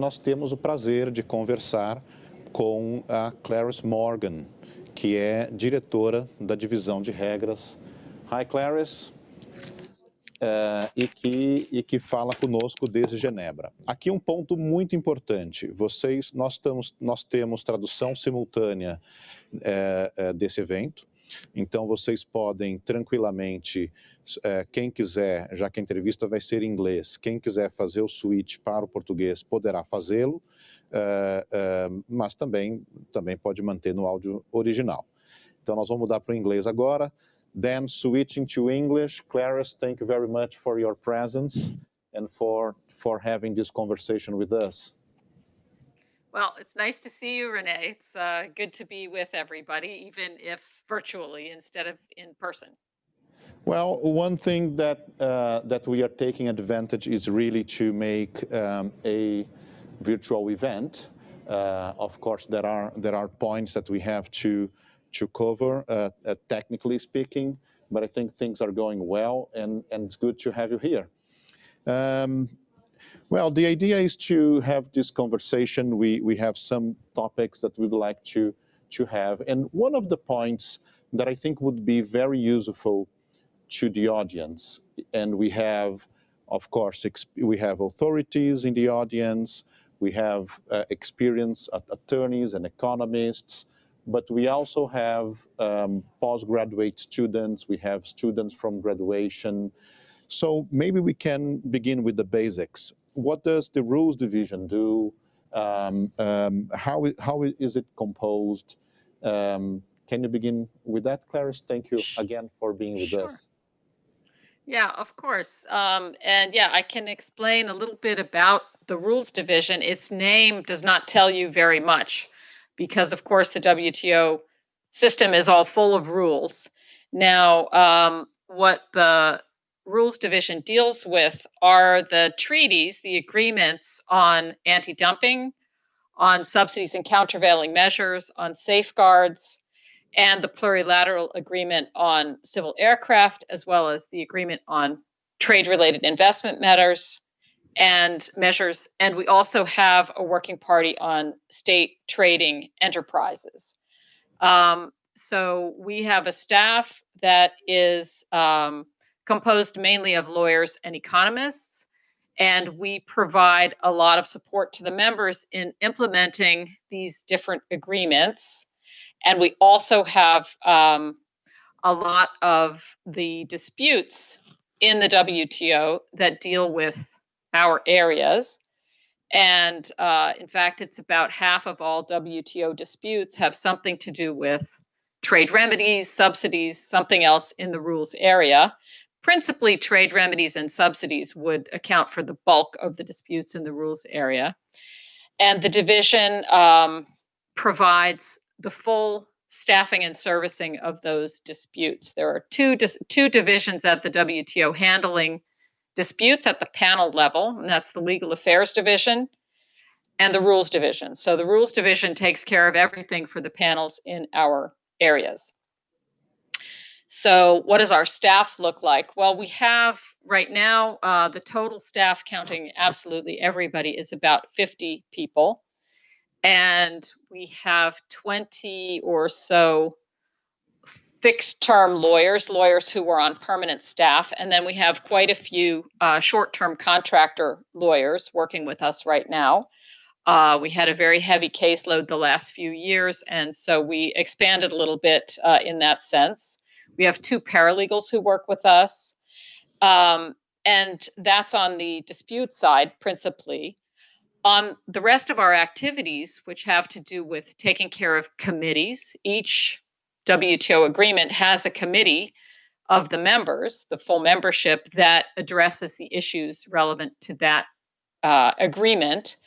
nós temos o prazer de conversar com a Clarisse Morgan, que é diretora da Divisão de Regras. Hi, Clarisse. E que fala conosco desde Genebra. Aqui um ponto muito importante. Nós temos tradução simultânea desse evento. Então, vocês podem tranquilamente, quem quiser, já que a entrevista vai ser em inglês, quem quiser fazer o switch para o português poderá fazê-lo, mas também pode manter no áudio original. Então, nós vamos mudar para o inglês agora. Then, switching to English, Clarisse, thank you very much for your presence and for having this conversation with us. Well, it's nice to see you, Renee. It's good to be with everybody, even if virtually instead of in person. Well, one thing that we are taking advantage is really to make a virtual event. Of course, there are points that we have to cover, technically speaking, but I think things are going well, and it's good to have you here. Well, the idea is to have this conversation. We have some topics that we'd like to have. And one of the points that I think would be very useful to the audience, and we have, of course, we have authorities in the audience, we have experienced attorneys and economists, but we also have postgraduate students, we have students from graduation. So maybe we can begin with the basics. What does the rules division do? How is it composed? Can you begin with that, Clarisse? Thank you again for being with us. Yeah, of course. And yeah, I can explain a little bit about the rules division. Its name does not tell you very much because, of course, the WTO system is all full of rules. Now, what the Rules Division deals with are the treaties, the agreements on anti-dumping, on subsidies and countervailing measures, on safeguards, and the plurilateral agreement on civil aircraft, as well as the agreement on trade-related investment matters and measures. And we also have a working party on state trading enterprises. So we have a staff that is composed mainly of lawyers and economists, and we provide a lot of support to the members in implementing these different agreements. And we also have a lot of the disputes in the WTO that deal with our areas. And in fact, it's about half of all WTO disputes have something to do with trade remedies, subsidies, something else in the rules area. Principally, trade remedies and subsidies would account for the bulk of the disputes in the rules area. And the division provides the full staffing and servicing of those disputes. There are two divisions at the WTO handling disputes at the panel level, and that's the Legal Affairs Division and the Rules Division. So the Rules Division takes care of everything for the panels in our areas. So what does our staff look like? Well, we have right now, the total staff counting absolutely everybody is about 50 people. And we have 20 or so fixed-term lawyers who are on permanent staff. And then we have quite a few short-term contractor lawyers working with us right now. We had a very heavy caseload the last few years, and so we expanded a little bit in that sense. We have 2 paralegals who work with us, and that's on the dispute side principally. On the rest of our activities, which have to do with taking care of committees, each WTO agreement has a committee of the members, the full membership, that addresses the issues relevant to that agreement.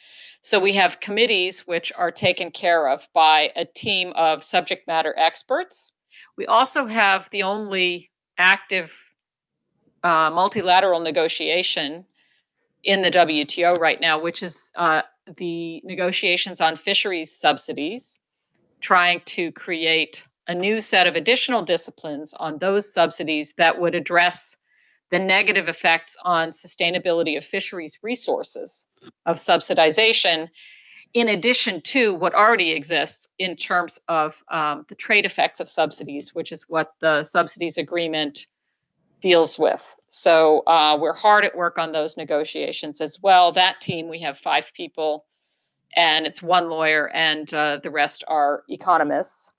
So we have committees which are taken care of by a team of subject matter experts. We also have the only active multilateral negotiation in the WTO right now, which is the negotiations on fisheries subsidies, trying to create a new set of additional disciplines on those subsidies that would address the negative effects on sustainability of fisheries resources of subsidization, in addition to what already exists in terms of the trade effects of subsidies, which is what the subsidies agreement deals with. So we're hard at work on those negotiations as well. That team, we have 5 people, and it's 1 lawyer, and the rest are economists.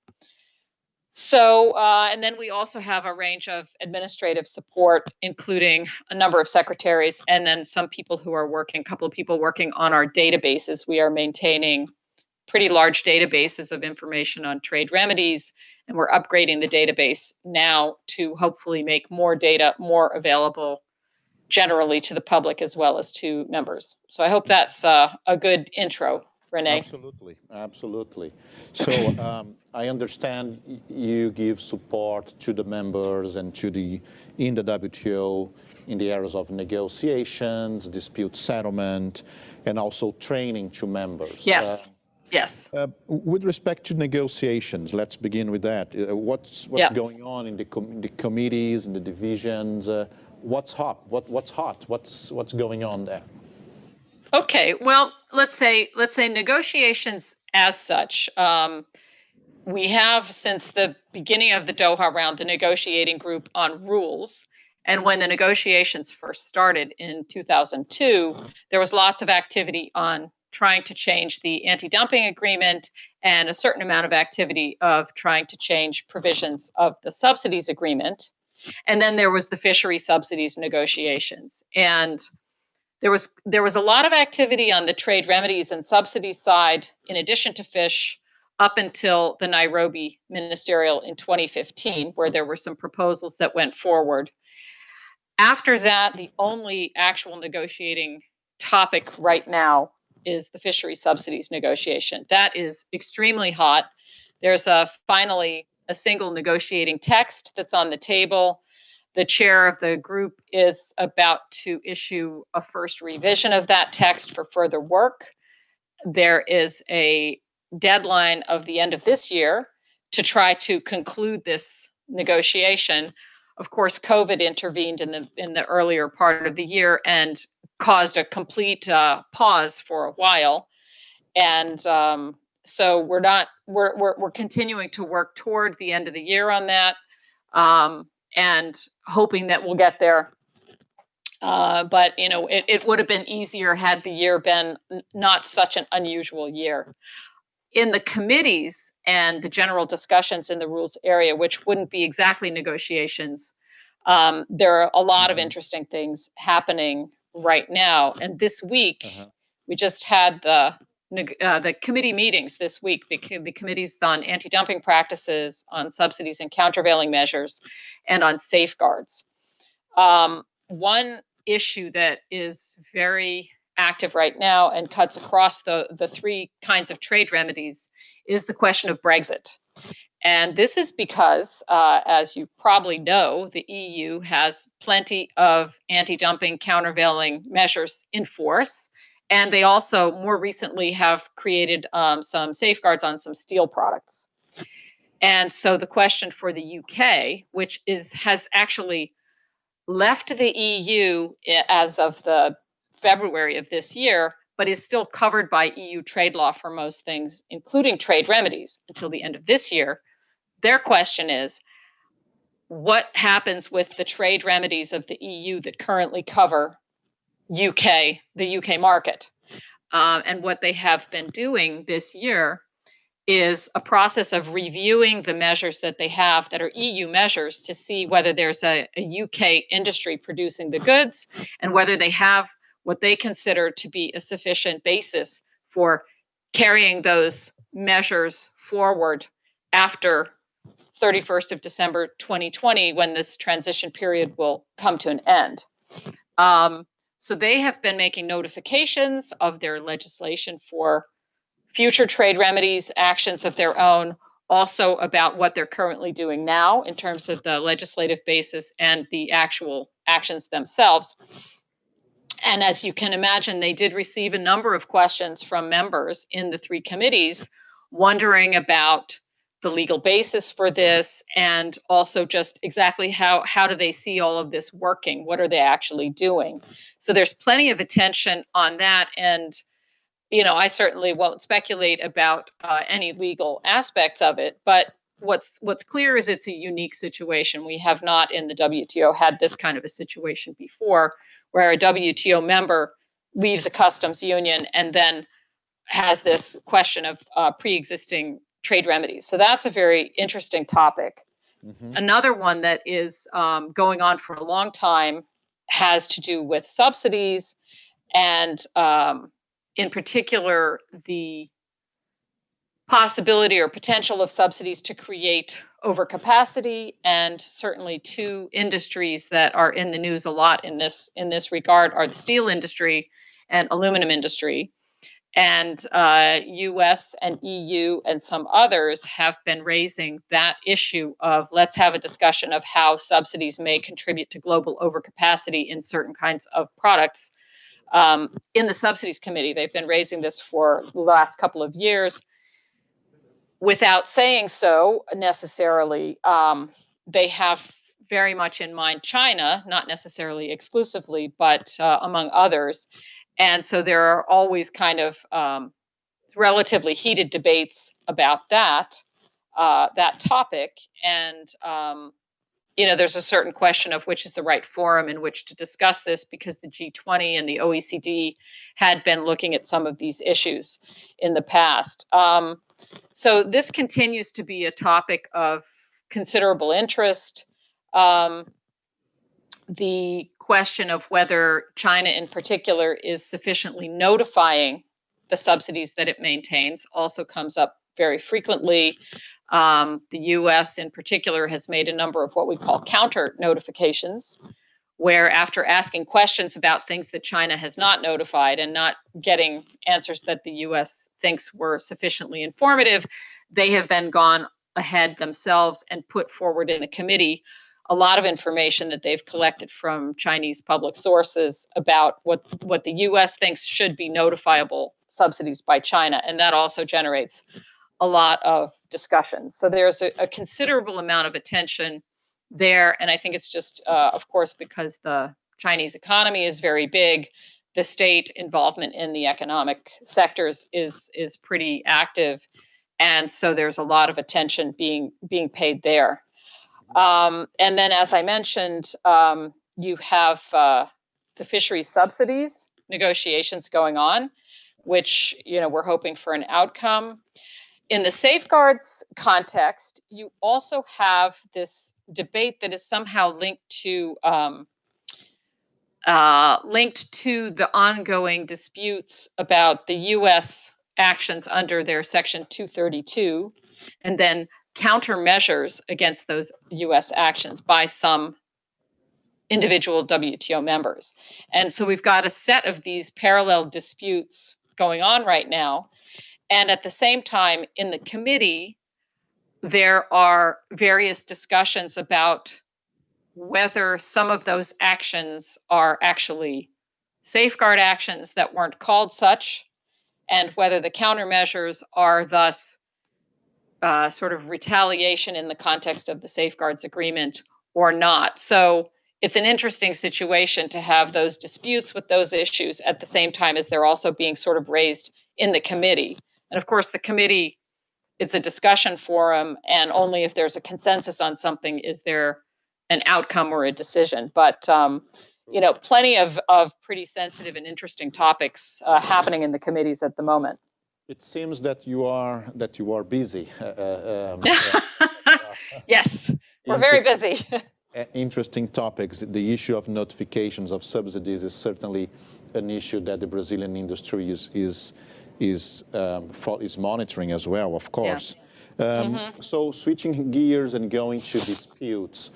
So, and then we also have a range of administrative support, including a number of secretaries, and then some people who are working, a couple of people working on our databases. We are maintaining pretty large databases of information on trade remedies, and we're upgrading the database now to hopefully make more data more available generally to the public as well as to members. So I hope that's a good intro, Renee. Absolutely, absolutely. So I understand you give support to the members and to in the WTO in the areas of negotiations, dispute settlement, and also training to members. Yes. Yes. With respect to negotiations, let's begin with that. What's going on in the committees, in the divisions? What's hot? What's hot? What's going on there? Okay. Well, let's say negotiations as such. We have, since the beginning of the Doha round, the negotiating group on rules. And when the negotiations first started in 2002, there was lots of activity on trying to change the anti-dumping agreement and a certain amount of activity of trying to change provisions of the subsidies agreement. And then there was the fishery subsidies negotiations. And there was a lot of activity on the trade remedies and subsidies side, in addition to fish, up until the Nairobi Ministerial in 2015, where there were some proposals that went forward. After that, the only actual negotiating topic right now is the fishery subsidies negotiation. That is extremely hot. There's finally a single negotiating text that's on the table. The chair of the group is about to issue a first revision of that text for further work. There is a deadline of the end of this year to try to conclude this negotiation. Of course, COVID intervened in the earlier part of the year and caused a complete pause for a while. And so we're continuing to work toward the end of the year on that, and hoping that we'll get there. But it would have been easier had the year been not such an unusual year. In the committees and the general discussions in the rules area, which wouldn't be exactly negotiations, there are a lot of interesting things happening right now. And this week, we just had the committee meetings this week, the committees on anti-dumping practices, on subsidies and countervailing measures, and on safeguards. One issue that is very active right now and cuts across the 3 kinds of trade remedies is the question of Brexit. And this is because, as you probably know, the EU has plenty of anti-dumping countervailing measures in force. And they also more recently have created some safeguards on some steel products. And so the question for the UK, which has actually left the EU as of the February of this year, but is still covered by EU trade law for most things, including trade remedies, until the end of this year. Their question is, what happens with the trade remedies of the EU that currently cover the UK market? And what they have been doing this year is a process of reviewing the measures that they have that are EU measures to see whether there's a UK industry producing the goods and whether they have what they consider to be a sufficient basis for carrying those measures forward after 31st of December 2020, when this transition period will come to an end. So they have been making notifications of their legislation for future trade remedies, actions of their own, also about what they're currently doing now in terms of the legislative basis and the actual actions themselves. And as you can imagine, they did receive a number of questions from members in the 3 committees wondering about the legal basis for this, and also just exactly how do they see all of this working? What are they actually doing? So there's plenty of attention on that, and I certainly won't speculate about any legal aspects of it, but what's clear is it's a unique situation. We have not in the WTO had this kind of a situation before, where a WTO member leaves a customs union and then has this question of pre-existing trade remedies. So that's a very interesting topic. Mm-hmm. Another one that is going on for a long time has to do with subsidies, and in particular, the possibility or potential of subsidies to create overcapacity. And certainly two industries that are in the news a lot in this regard are the steel industry and aluminum industry. And US and EU and some others have been raising that issue of let's have a discussion of how subsidies may contribute to global overcapacity in certain kinds of products. In the Subsidies Committee, they've been raising this for the last couple of years without saying so necessarily. They have very much in mind China, not necessarily exclusively, but among others. And so there are always kind of relatively heated debates about that topic. And there's a certain question of which is the right forum in which to discuss this, because the G20 and the OECD had been looking at some of these issues in the past. So this continues to be a topic of considerable interest. The question of whether China in particular is sufficiently notifying the subsidies that it maintains also comes up very frequently. The US in particular has made a number of what we call counter notifications, where after asking questions about things that China has not notified and not getting answers that the US thinks were sufficiently informative, they have then gone ahead themselves and put forward in a committee a lot of information that they've collected from Chinese public sources about what the US thinks should be notifiable subsidies by China. And that also generates a lot of discussion. So there's a considerable amount of attention there. And I think it's just, of course, because the Chinese economy is very big, the state involvement in the economic sectors is pretty active. And so there's a lot of attention being paid there. And then, as I mentioned, you have the fisheries subsidies negotiations going on, which, we're hoping for an outcome. In the safeguards context, you also have this debate that is somehow linked to the ongoing disputes about the U.S. actions under their Section 232, and then countermeasures against those U.S. actions by some individual WTO members. And so we've got a set of these parallel disputes going on right now. And at the same time, in the committee, there are various discussions about whether some of those actions are actually safeguard actions that weren't called such, and whether the countermeasures are thus sort of retaliation in the context of the safeguards agreement or not. So it's an interesting situation to have those disputes with those issues at the same time as they're also being sort of raised in the committee. And of course, the committee, it's a discussion forum, and only if there's a consensus on something is there an outcome or a decision. But plenty of pretty sensitive and interesting topics happening in the committees at the moment. It seems that you are busy. Yes, we're very busy. Interesting topics. The issue of notifications of subsidies is certainly an issue that the Brazilian industry is monitoring as well, of course. Yeah. So switching gears and going to disputes,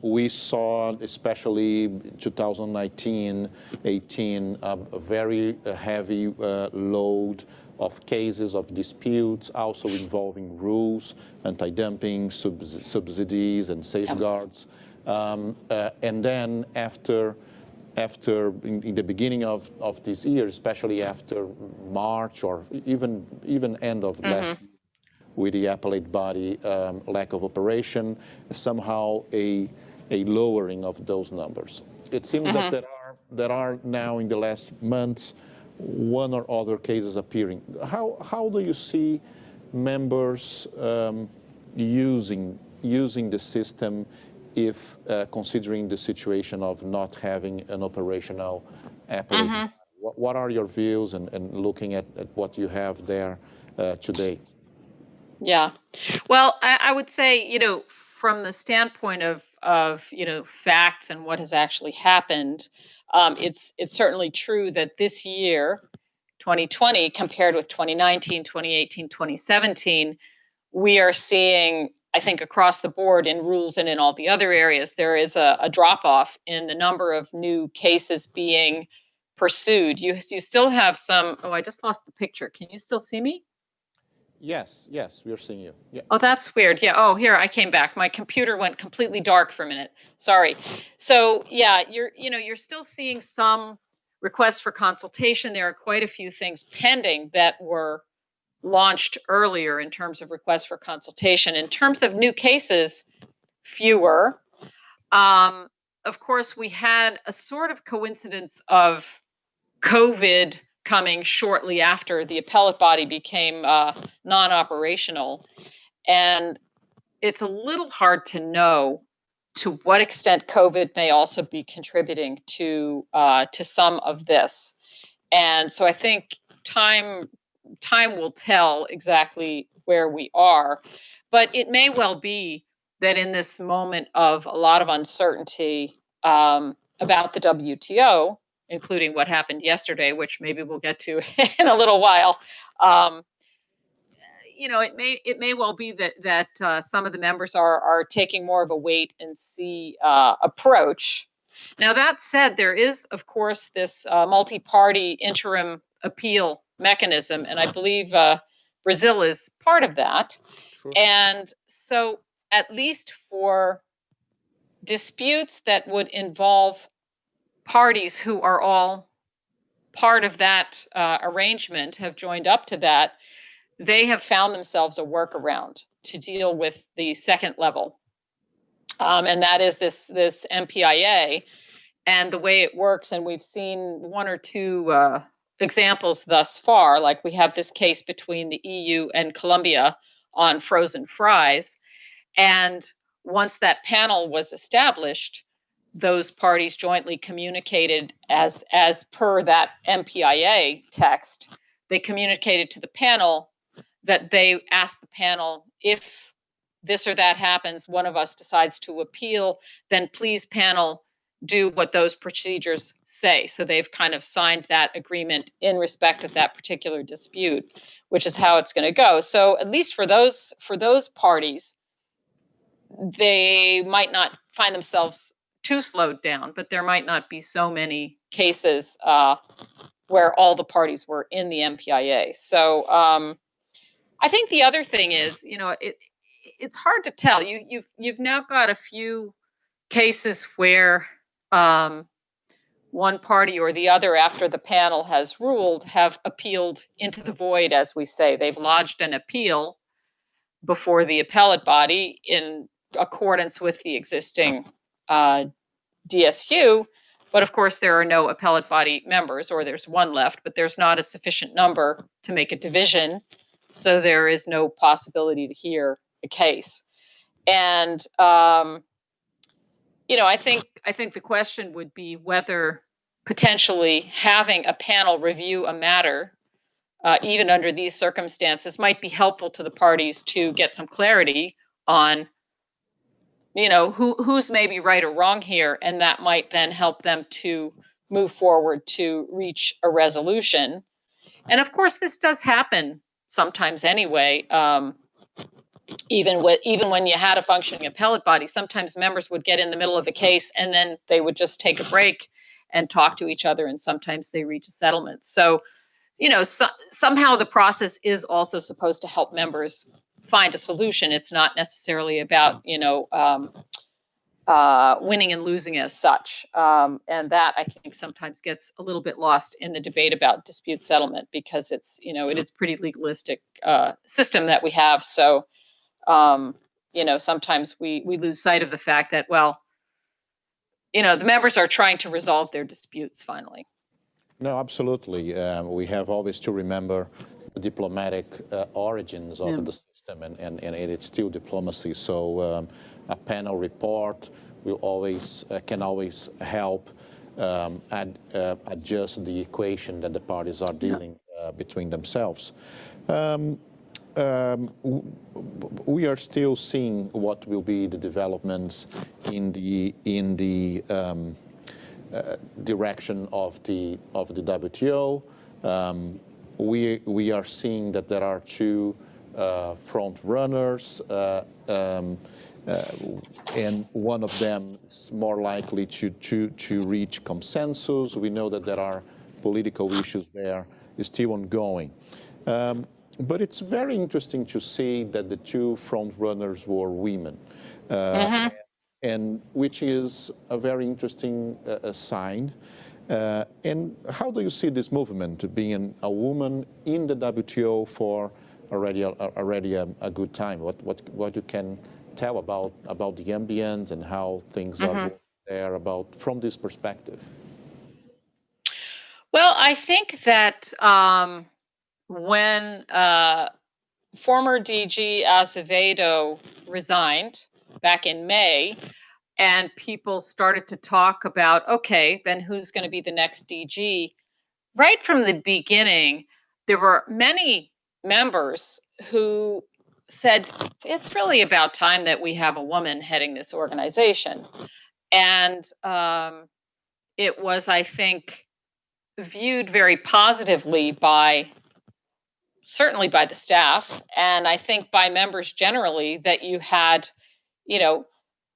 we saw, especially 2019-18, a very heavy load of cases of disputes, also involving rules, anti-dumping, subsidies, and safeguards. And then after in the beginning of this year, especially after March or even end of last year, with the appellate body lack of operation, somehow a lowering of those numbers. It seems that there are now in the last months one or other cases appearing. How do you see members using the system if considering the situation of not having an operational appellate? What are your views and looking at what you have there today? Yeah. Well, I would say, from the standpoint of facts and what has actually happened, it's certainly true that this year, 2020, compared with 2019, 2018, 2017, we are seeing, I think, across the board in rules and in all the other areas, there is a drop off in the number of new cases being pursued. You still have some. Oh, I just lost the picture. Can you still see me? Yes, we are seeing you. Yeah. Oh, that's weird. Yeah. Oh, here, I came back. My computer went completely dark for a minute. Sorry. So, yeah, you're still seeing some requests for consultation. There are quite a few things pending that were launched earlier in terms of requests for consultation. In terms of new cases, fewer. Of course, we had a sort of coincidence of COVID coming shortly after the appellate body became non-operational. And it's a little hard to know to what extent COVID may also be contributing to some of this. And so I think time will tell exactly where we are. But it may well be that in this moment of a lot of uncertainty about the WTO, including what happened yesterday, which maybe we'll get to in a little while, it may well be that some of the members are taking more of a wait and see approach. Now, that said, there is, of course, this multi-party interim appeal mechanism, and I believe Brazil is part of that. Sure. And so, at least for disputes that would involve parties who are all part of that arrangement, have joined up to that, they have found themselves a workaround to deal with the second level. And that is this MPIA. And the way it works, and we've seen one or two examples thus far, like we have this case between the EU and Colombia on frozen fries. And once that panel was established, those parties jointly communicated as per that MPIA text. They communicated to the panel that they asked the panel, if this or that happens, one of us decides to appeal, then please, panel, do what those procedures say. So they've kind of signed that agreement in respect of that particular dispute, which is how it's going to go. So at least for those parties, they might not find themselves too slowed down, but there might not be so many cases where all the parties were in the MPIA. So I think the other thing is, it's hard to tell. You've now got a few cases where one party or the other, after the panel has ruled, have appealed into the void, as we say. They've lodged an appeal before the appellate body in accordance with the existing DSU. But of course, there are no appellate body members, or there's one left, but there's not a sufficient number to make a division. So there is no possibility to hear a case. And I think the question would be whether potentially having a panel review a matter, even under these circumstances, might be helpful to the parties to get some clarity on, who's maybe right or wrong here, and that might then help them to move forward to reach a resolution. And of course, this does happen sometimes anyway. Even when you had a functioning appellate body, sometimes members would get in the middle of a case and then they would just take a break and talk to each other, and sometimes they reach a settlement. So, somehow the process is also supposed to help members find a solution. It's not necessarily about, winning and losing as such. And that, I think, sometimes gets a little bit lost in the debate about dispute settlement, because it's, it is pretty legalistic system that we have. So, sometimes we lose sight of the fact that, well, the members are trying to resolve their disputes finally. No, absolutely. We have always to remember the diplomatic origins of the system, and it's still diplomacy. So a panel report will always can always help adjust the equation that the parties are dealing between themselves. We are still seeing what will be the developments in the direction of the WTO. We are seeing that there are two front runners, and one of them is more likely to reach consensus. We know that there are political issues there still ongoing. But it's very interesting to see that the two front runners were women. And which is a very interesting sign. And how do you see this movement, being a woman in the WTO for already a good time? What you can tell about the ambience and how things are there from this perspective? Well, I think that when former DG Azevedo resigned back in May, and people started to talk about, okay, then who's going to be the next DG? Right from the beginning, there were many members who said, it's really about time that we have a woman heading this organization. And it was, I think, viewed very positively certainly by the staff, and I think by members generally, that you had,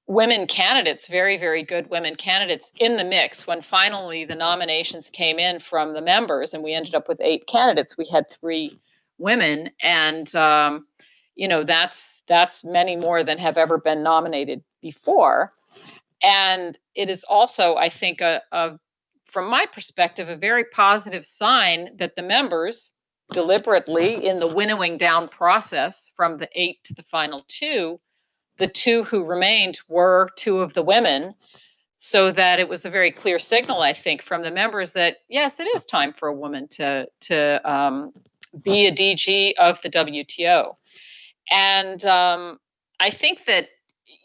women candidates, very, very good women candidates in the mix. When finally the nominations came in from the members and we ended up with 8 candidates, we had 3 women. And, that's many more than have ever been nominated before. And it is also, I think, from my perspective, a very positive sign that the members deliberately, in the winnowing down process from the 8 to the final 2, the 2 who remained were 2 of the women, so that it was a very clear signal, I think, from the members that, yes, it is time for a woman to be a DG of the WTO. And I think that,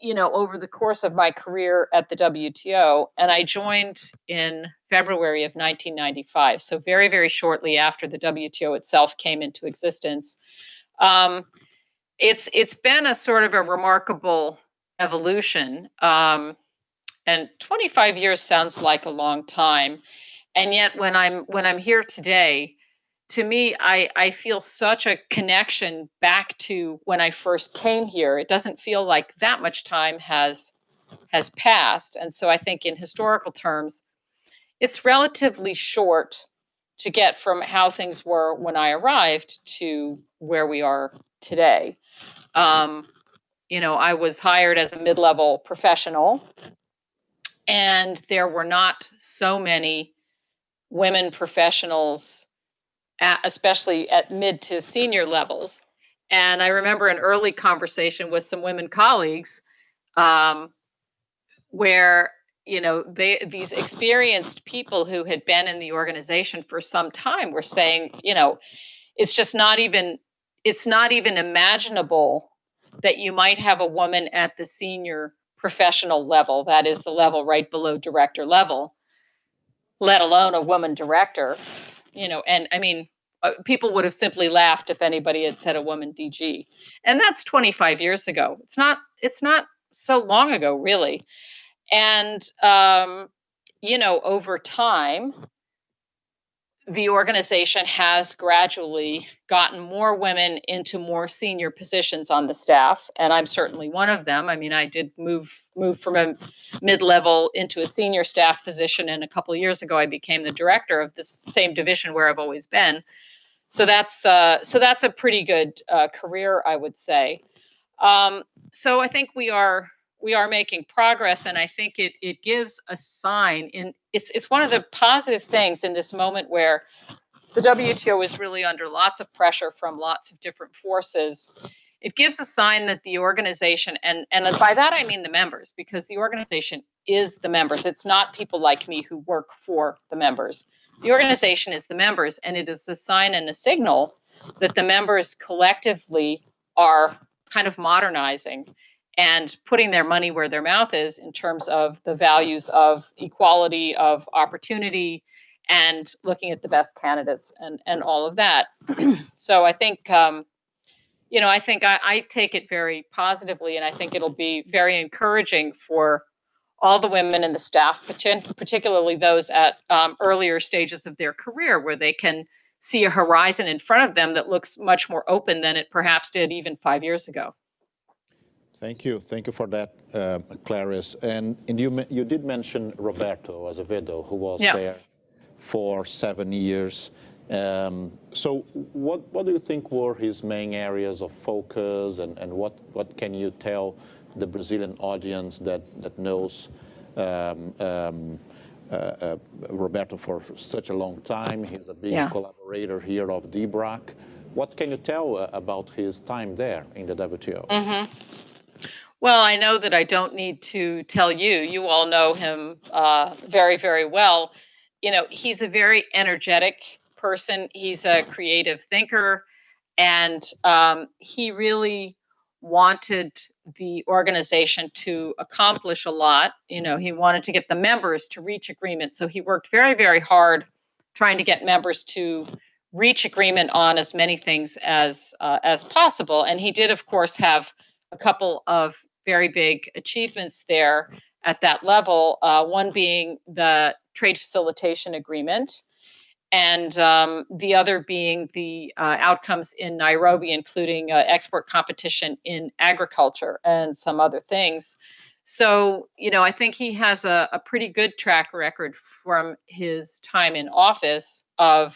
over the course of my career at the WTO, and I joined in February of 1995, so very, very shortly after the WTO itself came into existence, it's been a sort of a remarkable evolution. And 25 years sounds like a long time, and yet when I'm here today, to me, I feel such a connection back to when I first came here. It doesn't feel like that much time has passed. And so I think in historical terms, it's relatively short to get from how things were when I arrived to where we are today. I was hired as a mid-level professional, and there were not so many women professionals, especially at mid to senior levels. And I remember an early conversation with some women colleagues where, these experienced people who had been in the organization for some time were saying, it's not even imaginable that you might have a woman at the senior professional level, that is the level right below director level, let alone a woman director. And I mean, people would have simply laughed if anybody had said a woman DG, and that's 25 years ago. It's not so long ago, really. And over time, the organization has gradually gotten more women into more senior positions on the staff, and I'm certainly one of them. I mean, I did move from a mid-level into a senior staff position, and a couple of years ago, I became the director of this same division where I've always been. So that's a pretty good career, I would say. So I think we are making progress, and I think it gives a sign in it's one of the positive things in this moment where the WTO is really under lots of pressure from lots of different forces. It gives a sign that the organization, and by that I mean the members, because the organization is the members. It's not people like me who work for the members. The organization is the members, and it is a sign and a signal that the members collectively are kind of modernizing and putting their money where their mouth is in terms of the values of equality, of opportunity, and looking at the best candidates and all of that. So I think, I take it very positively, and I think it'll be very encouraging for all the women in the staff, particularly those at earlier stages of their career, where they can see a horizon in front of them that looks much more open than it perhaps did even 5 years ago. Thank you for that, Clarisse. And you did mention Roberto Azevedo, who was there for 7 years. So what do you think were his main areas of focus, and what can you tell the Brazilian audience that knows Roberto for such a long time? He's a big collaborator here of the IBRAC. What can you tell about his time there in the WTO? Mm-hmm. Well, I know that I don't need to tell you. You all know him very, very well. He's a very energetic person. He's a creative thinker, and he really wanted the organization to accomplish a lot. He wanted to get the members to reach agreement. So he worked very, very hard trying to get members to reach agreement on as many things as possible. And he did, of course, have a couple of very big achievements there at that level, one being the trade facilitation agreement, and the other being the outcomes in Nairobi, including export competition in agriculture and some other things. So, I think he has a pretty good track record from his time in office of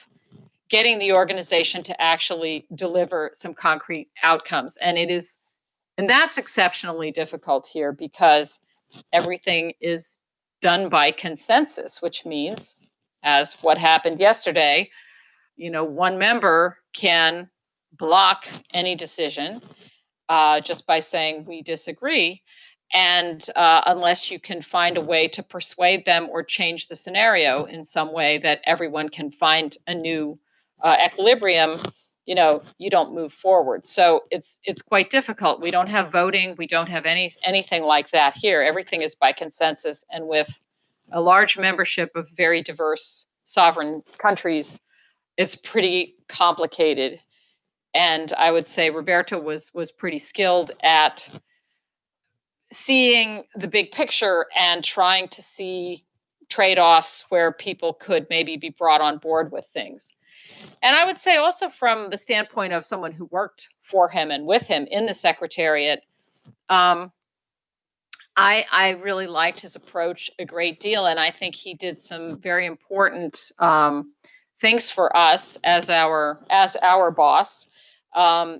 getting the organization to actually deliver some concrete outcomes. And that's exceptionally difficult here because everything is done by consensus, which means, as what happened yesterday, one member can block any decision just by saying we disagree. And unless you can find a way to persuade them or change the scenario in some way that everyone can find a new equilibrium, you don't move forward. So it's quite difficult. We don't have voting. We don't have anything like that here. Everything is by consensus, and with a large membership of very diverse sovereign countries, it's pretty complicated. And I would say Roberto was pretty skilled at seeing the big picture and trying to see trade-offs where people could maybe be brought on board with things. And I would say also from the standpoint of someone who worked for him and with him in the Secretariat, I really liked his approach a great deal, and I think he did some very important things for us as our boss.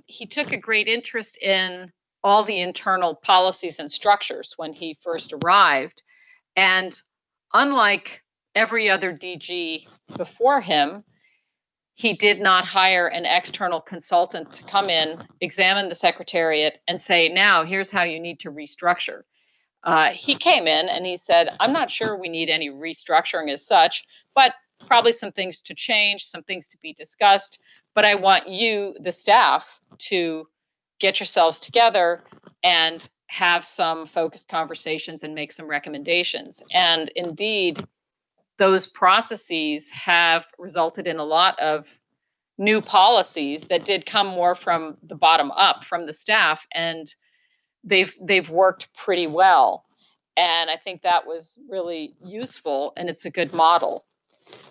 He took a great interest in all the internal policies and structures when he first arrived, and unlike every other DG before him, he did not hire an external consultant to come in, examine the Secretariat, and say, now here's how you need to restructure. He came in and he said, I'm not sure we need any restructuring as such, but probably some things to change, some things to be discussed. But I want you, the staff, to get yourselves together and have some focused conversations and make some recommendations. And indeed, those processes have resulted in a lot of new policies that did come more from the bottom up, from the staff, and they've worked pretty well. And I think that was really useful, and it's a good model.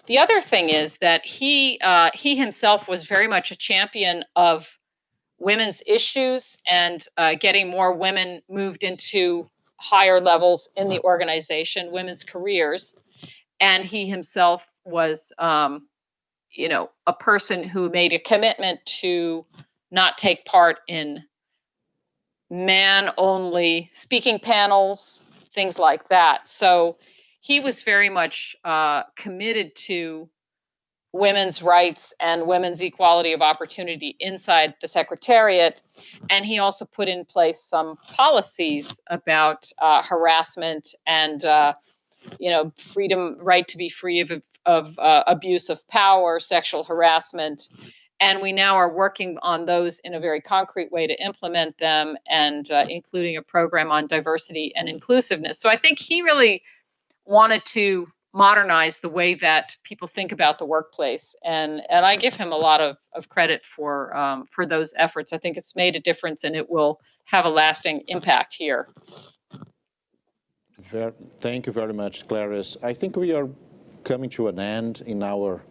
The other thing is that he himself was very much a champion of women's issues and getting more women moved into higher levels in the organization, women's careers. And he himself was, a person who made a commitment to not take part in man-only speaking panels, things like that. So he was very much committed to women's rights and women's equality of opportunity inside the Secretariat. And he also put in place some policies about harassment and, freedom, right to be free of abuse of power, sexual harassment. And we now are working on those in a very concrete way to implement them, and including a program on diversity and inclusiveness. So I think he really wanted to modernize the way that people think about the workplace, and I give him a lot of credit for those efforts. I think it's made a difference, and it will have a lasting impact here. Thank you very much, Clarisse. I think we are coming to an end in our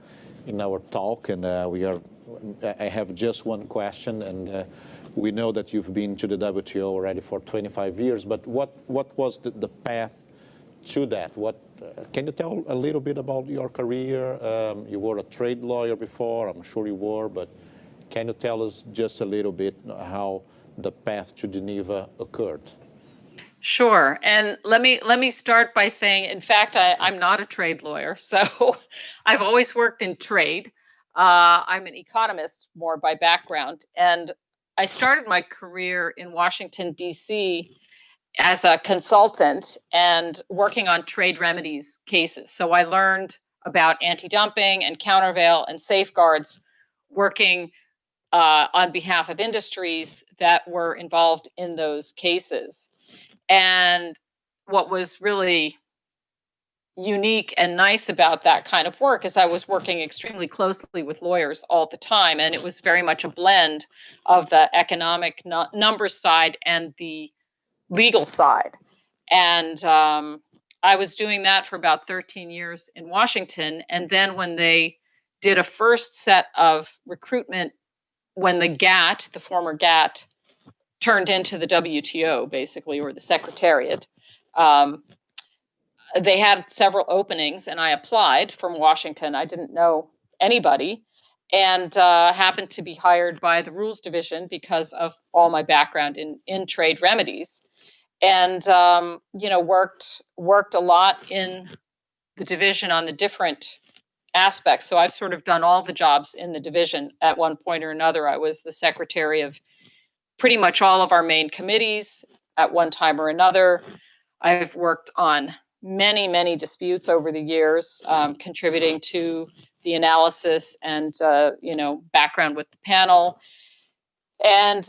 talk, and I have just one question, and we know that you've been to the WTO already for 25 years, but what was the path to that? Can you tell a little bit about your career? You were a trade lawyer before, I'm sure you were, but can you tell us just a little bit how the path to Geneva occurred? Sure. And let me start by saying, in fact, I'm not a trade lawyer. So I've always worked in trade. I'm an economist more by background. And I started my career in Washington, D.C. as a consultant and working on trade remedies cases. So I learned about anti-dumping and countervail and safeguards, working on behalf of industries that were involved in those cases. And what was really unique and nice about that kind of work is I was working extremely closely with lawyers all the time, and it was very much a blend of the economic numbers side and the legal side. And I was doing that for about 13 years in Washington. And then when they did a first set of recruitment, when the GATT, the former GATT, turned into the WTO, basically, or the Secretariat, they had several openings, and I applied from Washington. I didn't know anybody, and happened to be hired by the Rules Division because of all my background in trade remedies. And worked a lot in the division on the different aspects. So I've sort of done all the jobs in the division at one point or another. I was the secretary of pretty much all of our main committees at one time or another. I've worked on many disputes over the years, contributing to the analysis and background with the panel, and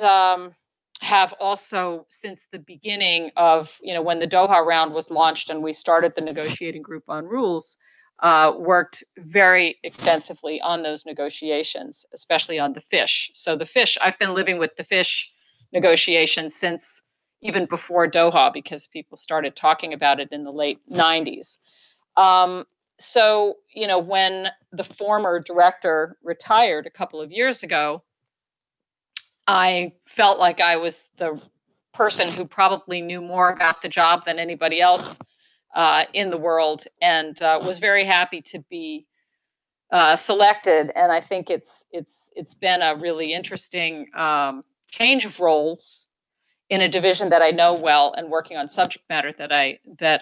have also, since the beginning of, when the Doha round was launched and we started the negotiating group on rules, worked very extensively on those negotiations, especially on the fish. So the fish, I've been living with the fish negotiations since even before Doha, because people started talking about it in the late 90s. So, when the former director retired a couple of years ago, I felt like I was the person who probably knew more about the job than anybody else in the world, and was very happy to be selected. And I think it's been a really interesting change of roles in a division that I know well, and working on subject matter that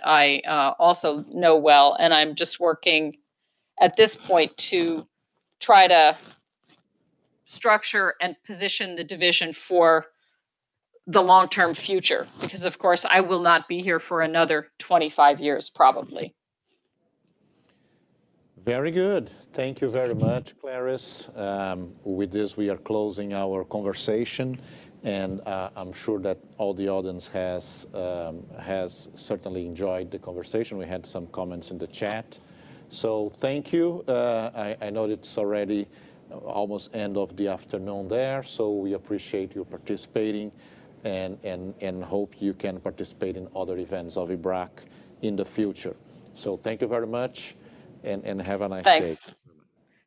I also know well. And I'm just working at this point to try to structure and position the division for the long-term future, because of course I will not be here for another 25 years probably. Very good. Thank you very much, Clarisse. With this, we are closing our conversation, and I'm sure that all the audience has certainly enjoyed the conversation. We had some comments in the chat. So thank you. I know it's already almost end of the afternoon there, so we appreciate you participating, and hope you can participate in other events of IBRAC in the future. So thank you very much, and have a nice day. Thanks.